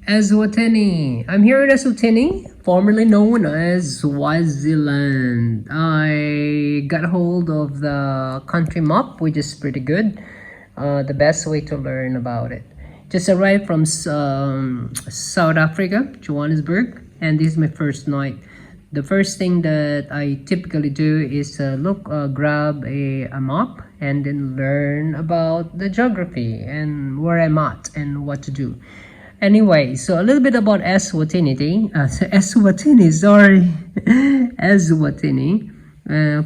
Eswatini. I'm here in Eswatini, formerly known as Swaziland. I got hold of the country map, which is pretty good. The best way to learn about it. Just arrived from South Africa, Johannesburg, and this is my first night. The first thing that I typically do is grab a map and then learn about the geography and where I'm at and what to do. Anyway, so a little bit about Eswatini. Eswatini, sorry. Eswatini,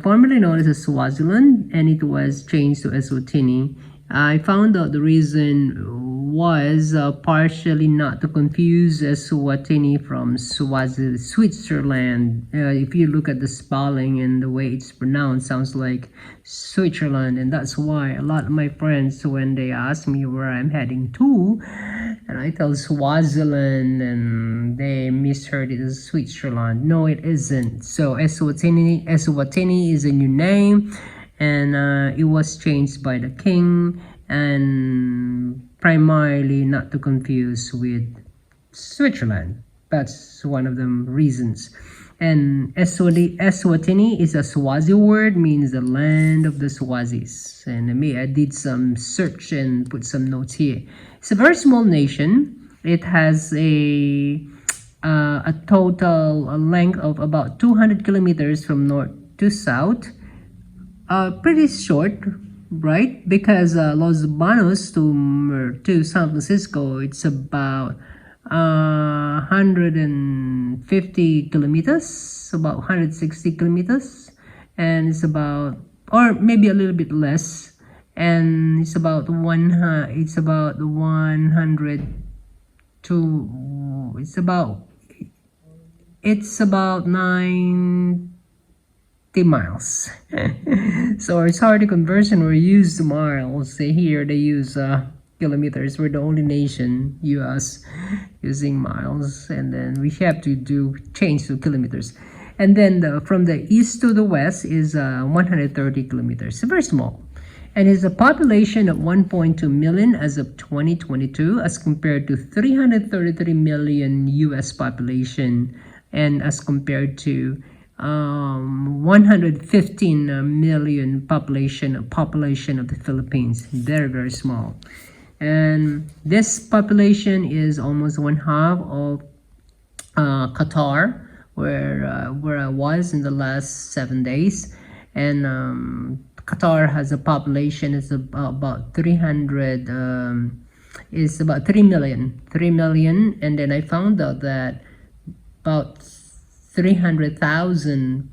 formerly known as Swaziland, and it was changed to Eswatini. I found out the reason was partially not to confuse Eswatini from Switzerland. If you look at the spelling and the way it's pronounced, sounds like Switzerland, and that's why a lot of my friends, when they ask me where I'm heading to, and I tell Swaziland, and they misheard it as Switzerland. No, it isn't. So Eswatini is a new name, and it was changed by the king, and primarily not to confuse with Switzerland. That's one of the reasons. And Eswatini is a Swazi word, means the land of the Swazis. And I did some search and put some notes here. It's a very small nation. It has a total length of about 200 kilometers from north to south. Pretty short, right? Because Los Banos to San Francisco, it's about 150 kilometers, about 160 kilometers, and it's about, or maybe a little bit less, and it's about 100 to, it's about 90 miles. So it's hard to conversion or use miles. Here they use kilometers. We're the only nation, US, using miles, and then we have to change to kilometers. And then from the east to the west is 130 kilometers. Very small. And it's a population of 1.2 million as of 2022, as compared to 333 million US population, and as compared to 115 million population of the Philippines. Very, very small. And this population is almost one half of Qatar, where I was in the last 7 days. And Qatar has a population is about 300 is about 3 million, and then I found out that about 300,000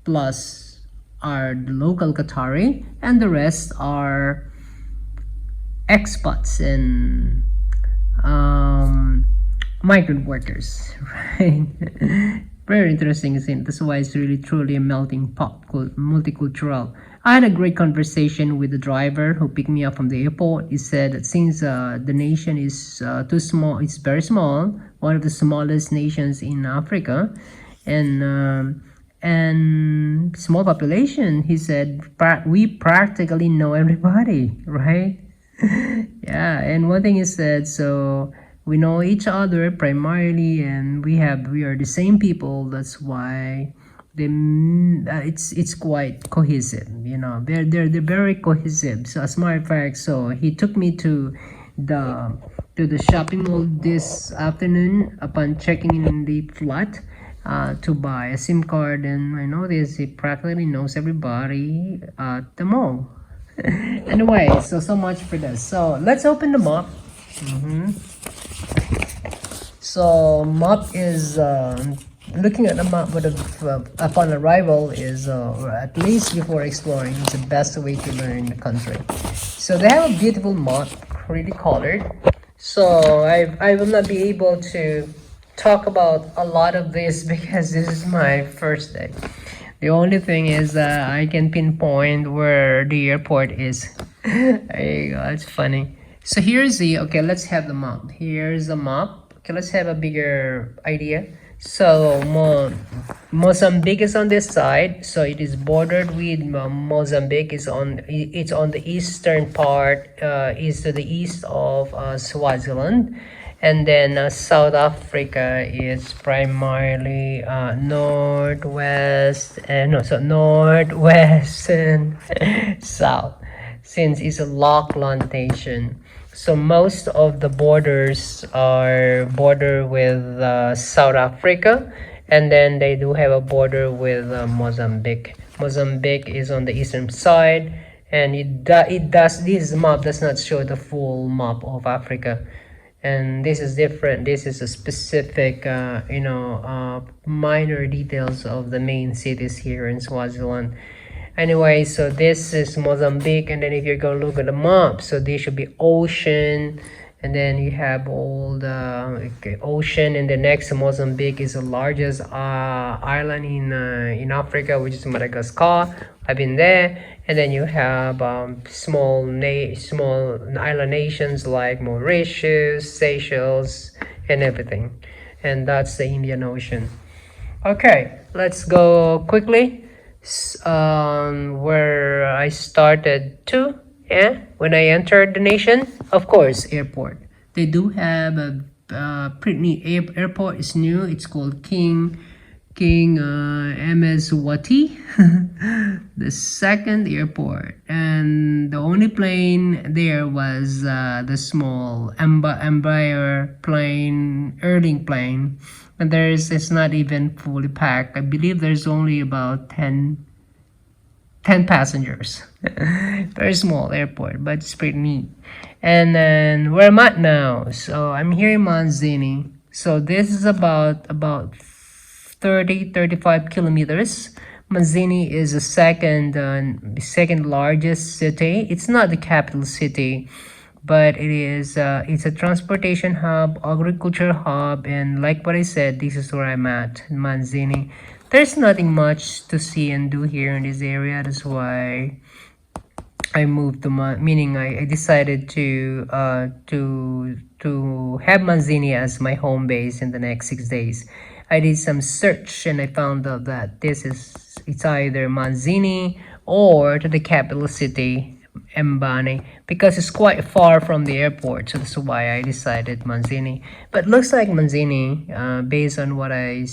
plus are the local Qatari, and the rest are expats and migrant workers, right? Very interesting, isn't it? That's why it's really truly a melting pot, multicultural. I had a great conversation with the driver who picked me up from the airport. He said that since the nation is too small, it's very small, one of the smallest nations in Africa, and small population, he said, we practically know everybody, right? Yeah, and one thing he said, so we know each other primarily, and we are the same people. That's why it's quite cohesive. They're very cohesive. So as a matter of fact, so he took me to the shopping mall this afternoon upon checking in the flat to buy a SIM card, and I noticed he practically knows everybody at the mall. Anyway, so much for this. So let's open the map. So map is looking at the map upon arrival is or at least before exploring, is the best way to learn the country. So they have a beautiful map, really colored. So I will not be able to talk about a lot of this because this is my first day. The only thing is I can pinpoint where the airport is. There you go, it's funny. So here's okay, let's have the map. Here's the map. Okay, let's have a bigger idea. So Mozambique is on this side, so it is bordered with Mozambique. It's on the eastern part, is to the east of Swaziland, And then South Africa is primarily northwest and no, so northwest and south, since it's a lockland nation. So most of the borders are border with South Africa, and then they do have a border with Mozambique. Mozambique is on the eastern side, and it does this map does not show the full map of Africa, and this is different. This is a specific minor details of the main cities here in Swaziland. Anyway, so this is Mozambique, and then if you're gonna look at the map, so this should be ocean, and then you have all the ocean, and the next Mozambique is the largest island in Africa, which is Madagascar. I've been there. And then you have small island nations like Mauritius, Seychelles, and everything. And that's the Indian Ocean. Okay, let's go quickly where I started to. Yeah, when I entered the nation, of course, airport. They do have a pretty neat airport. It's new. It's called King Eswatini, the second airport, and the only plane there was the small Embraer plane, Erling plane, and it's not even fully packed. I believe there's only about 10 passengers. Very small airport, but it's pretty neat. And then where I'm at now, so I'm here in Manzini. So this is about 35 kilometers. Manzini is the second largest city. It's not the capital city, but it's a transportation hub, agriculture hub, and like what I said, this is where I'm at, Manzini. There's nothing much to see and do here in this area. That's why I moved to meaning I decided to have Manzini as my home base in the next 6 days. I did some search and I found out that it's either Manzini or to the capital city, Mbane, because it's quite far from the airport. So that's why I decided Manzini. But looks like Manzini, based on what I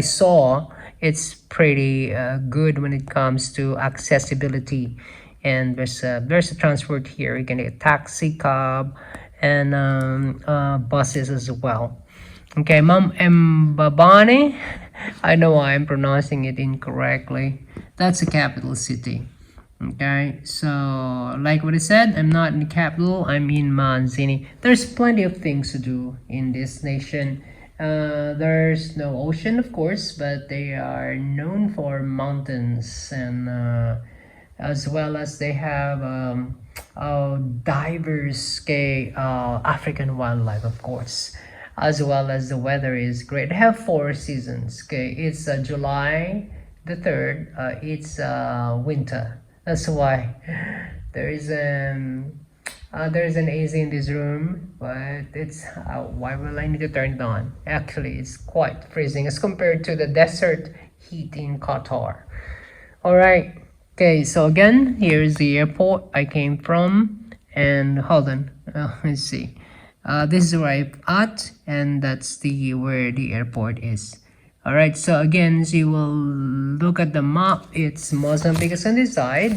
saw, it's pretty good when it comes to accessibility. And there's a transport here. You can get a taxi, cab, and buses as well. Okay, Mbabane, I know I'm pronouncing it incorrectly. That's the capital city. Okay, so like what I said, I'm not in the capital, I'm in Manzini. There's plenty of things to do in this nation. There's no ocean, of course, but they are known for mountains, and as well as they have diverse African wildlife, of course, as well as the weather is great. They have 4 seasons. Okay, it's July the 3rd. It's winter. That's why there's an AC in this room, but it's why will I need to turn it on? Actually, it's quite freezing as compared to the desert heat in Qatar. All right. Okay, so again, here's the airport I came from, and hold on, let's see. This is where I'm at, and that's where the airport is. All right, so again, as you will look at the map, it's Mozambique is on this side,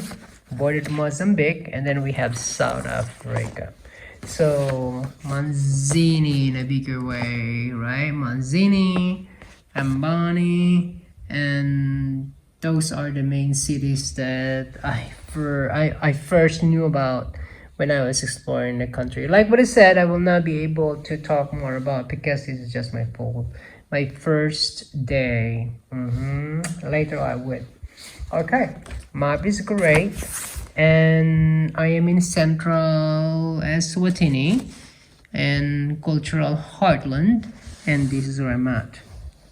border to Mozambique, and then we have South Africa. So Manzini in a bigger way, right? Manzini, Mbane, and those are the main cities that I first knew about when I was exploring the country. Like what I said, I will not be able to talk more about because this is just my first day. Later I would. Okay, map is great, and I am in central Eswatini and cultural heartland, and this is where I'm at,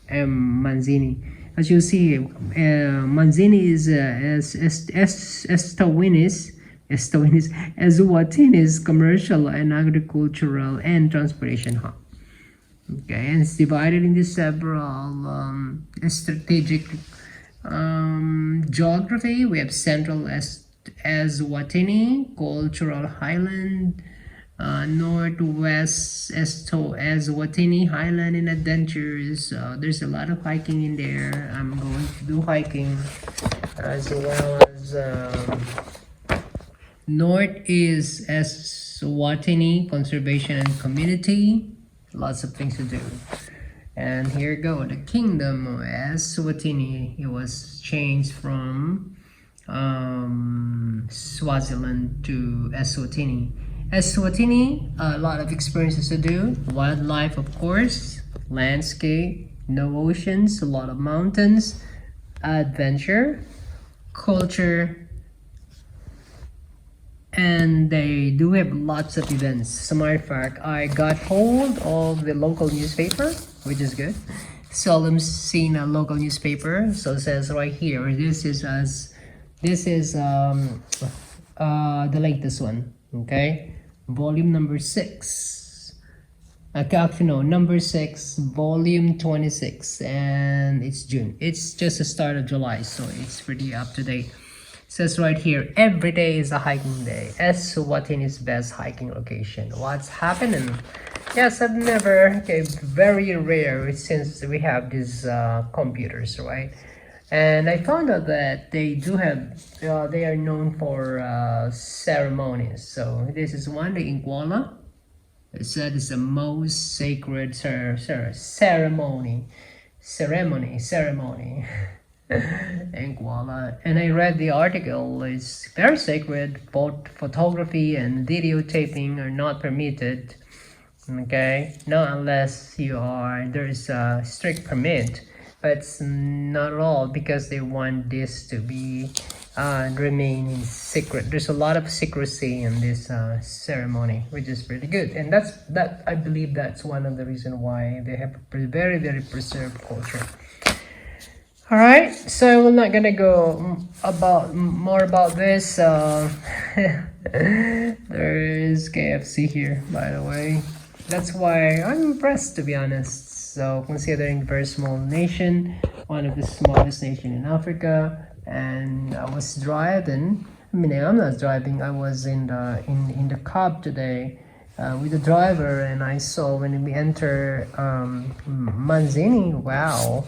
Manzini. As you see, Manzini is Eswatini's commercial and agricultural and transportation hub. Okay, and it's divided into several strategic geography. We have central Eswatini, cultural highland, Northwest Eswatini Highland and Adventures. There's a lot of hiking in there. I'm going to do hiking as well as North is Eswatini Conservation and Community. Lots of things to do. And here you go, the Kingdom of Eswatini. It was changed from Swaziland to Eswatini. Eswatini, a lot of experiences to do. Wildlife, of course, landscape, no oceans, a lot of mountains, adventure, culture, and they do have lots of events. As a matter of fact, I got hold of the local newspaper, which is good. Seldom seen a local newspaper, so it says right here, this is the latest one. Okay, volume number 6. Actually, no, number 6, volume 26, and it's June. It's just the start of July, so it's pretty up to date. Says right here, every day is a hiking day. Eswatini's best hiking location. What's happening? Yes, I've never, okay, very rare since we have these computers, right? And I found out that they do have, they are known for ceremonies. So this is one, the Inkwala. It said it's the most sacred ceremony. Inkwala. And I read the article. It's very sacred. Both photography and videotaping are not permitted. Okay, not unless there's a strict permit, but it's not at all because they want this to be remain secret. There's a lot of secrecy in this ceremony, which is pretty good, and I believe that's one of the reasons why they have a very preserved culture. All right, so we're not gonna go more about this. There is KFC here, by the way. That's why I'm impressed, to be honest. So considering very small nation, one of the smallest nation in Africa, and I was driving. I mean, I'm not driving. I was in the cab today with the driver, and I saw when we enter Manzini. Wow,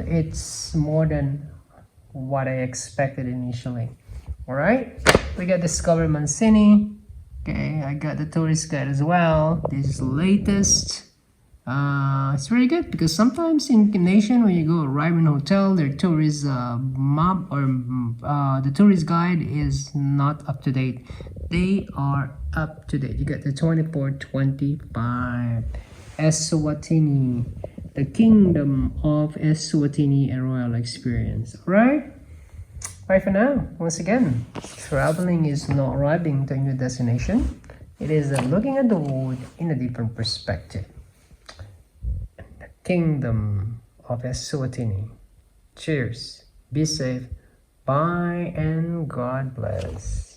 it's more than what I expected initially. All right, we got Discover Manzini. Okay, I got the tourist guide as well. This is the latest. It's very good because sometimes in nation when you go arrive in a hotel, their tourist map or the tourist guide is not up to date. They are up to date. You got the 24-25 Eswatini, the Kingdom of Eswatini, a royal experience. All right. Bye for now. Once again, traveling is not arriving to a new destination. It is looking at the world in a different perspective. The Kingdom of Eswatini. Cheers. Be safe. Bye and God bless.